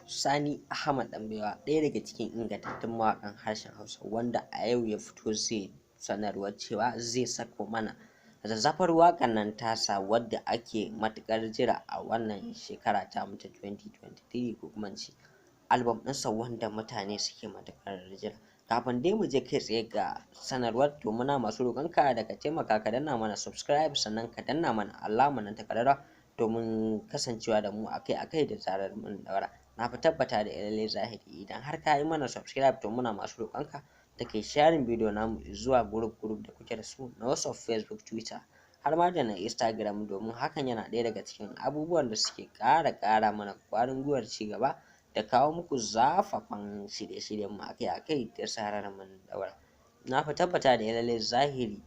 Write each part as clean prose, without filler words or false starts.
Sani Ahmad Ɗanbaiwa, ɗaya daga cikin ingantattun mawaƙan harshen Hausa, wanda a yau ya fito zai sanarwar cewa zai sako mana zazzafar waƙar nan tasa wadda ake matuƙar jira a wannan shekara tamu ta 2023, ko kuma in ce album ɗinsa wanda mutane suke matuƙar jira. Kafin dai mu je kai tsaye ga sanarwar, to muna masu roƙonka da ka taimaka ka danna mana subscribe, sannan ka danna mana alamar nan ta ƙararrawa domin kasancewa da mu akai-akai da zarar mun ɗaura. Na fi tabbata da lallai zahiri idan har ka yi mana subscribe, to muna masu roƙonka da kai sharing bidiyo namu zuwa group da kuke da su na WhatsApp, Facebook, Twitter har ma da na Instagram, domin hakan yana ɗaya daga cikin abubuwan da suke ƙara mana ƙwarin gwiwar ci gaba da kawo muku zafafan shirye-shiryen mu akai-akai da zarar mun ɗaura. Na fi tabbata da lallai zahiri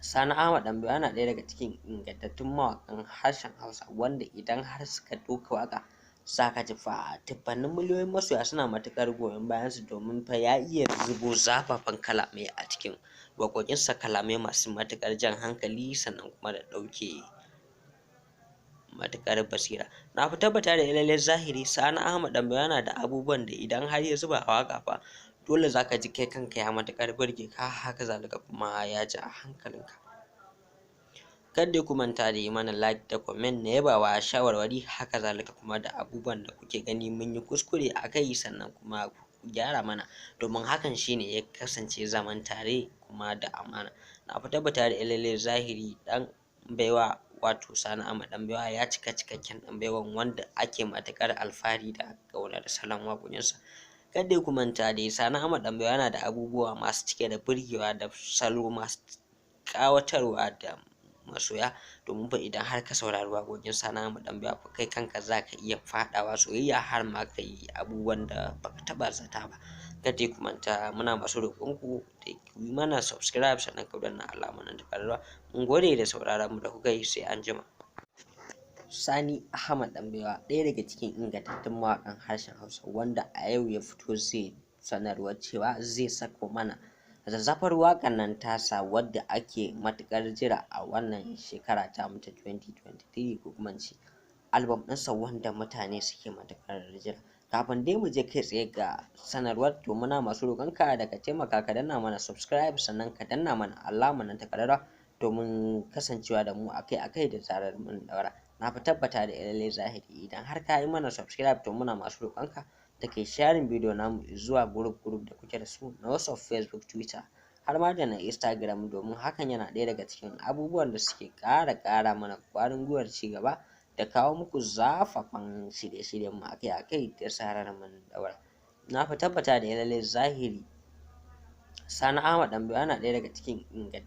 Sani Ahmad Ɗanbaiwa yana ɗaya daga cikin ingantattun mawaƙan harshen Hausa, wanda idan har suka ɗauka waƙa za ka ji fa dubbannin miliyoyin masoya suna matuƙar goyon bayansu, domin fa ya iya zubo zafafan kalamai a cikin waƙoƙinsa, kalamai masu matuƙar jan hankali sannan kuma da ɗauke matuƙar basira. Na fi tabbata da lallai zahiri Sani Ahmad Ɗanbaiwa yana da abubuwan da idan har ya zuba a waƙa fa dole za ka ji kai kanka ya matuƙar burge ka, haka zalika kuma ya ja hankalinka. Kar dai ku manta da yi mana like da comment na yabawa, shawarwari, haka zalika kuma da abubuwan da kuke gani mun yi kuskure a kai, sannan kuma ku gyara mana, domin hakan shine ya kasance zaman tare kuma da amana. Na fi tabbata da lallai zahiri Ɗanbaiwa, wato Sani Ahmad Ɗanbaiwa, ya cika cikakken Ɗanbaiwan wanda ake matuƙar alfahari da ƙaunar salon waƙoƙinsa. Kar dai ku manta dai Sani Ahmad Ɗanbaiwa yana da abubuwa masu cike da burgewa da salo masu ƙawatarwa da masoya, domin fa idan har ka saurari waƙoƙin Sani Ahmad Ɗanbaiwa fa kai kanka za ka iya faɗawa soyayya har ma ka yi abubuwan da ba ka taɓa zata ba. Kar dai ku manta, muna masu roƙonku da ku yi mana subscribe, sannan ku danna alamar nan ta ƙararrawa. Mun gode da sauraron mu da kuka yi, sai anjima. Sani Ahmad Ɗanbaiwa, ɗaya daga cikin ingantattun mawaƙan harshen Hausa, wanda a yau ya fito zai sanarwar cewa zai sako mana zazzafar waƙar nan tasa wadda ake matuƙar jira a wannan shekara tamu ta 2023, ko kuma in ce album ɗinsa wanda mutane suke matuƙar jira. Kafin dai mu je kai tsaye ga sanarwar, to muna masu roƙonka da ka taimaka ka danna mana subscribe, sannan ka danna mana alamar nan ta ƙararrawa domin kasancewa da mu akai-akai da zarar mun ɗaura. Na fi tabbata da lallai zahiri idan har ka yi mana subscribe, to muna masu roƙonka da kai sharing bidiyo namu zuwa group da kuke da su na WhatsApp, Facebook, Twitter har ma da na Instagram, domin hakan yana ɗaya daga cikin abubuwan da suke ƙara mana ƙwarin gwiwar ci gaba da kawo muku zafafan shirye-shiryen mu akai-akai da zarar mun ɗaura. Na fi tabbata da lallai zahiri Sani Ahmad Ɗanbaiwa yana ɗaya daga cikin ingantattun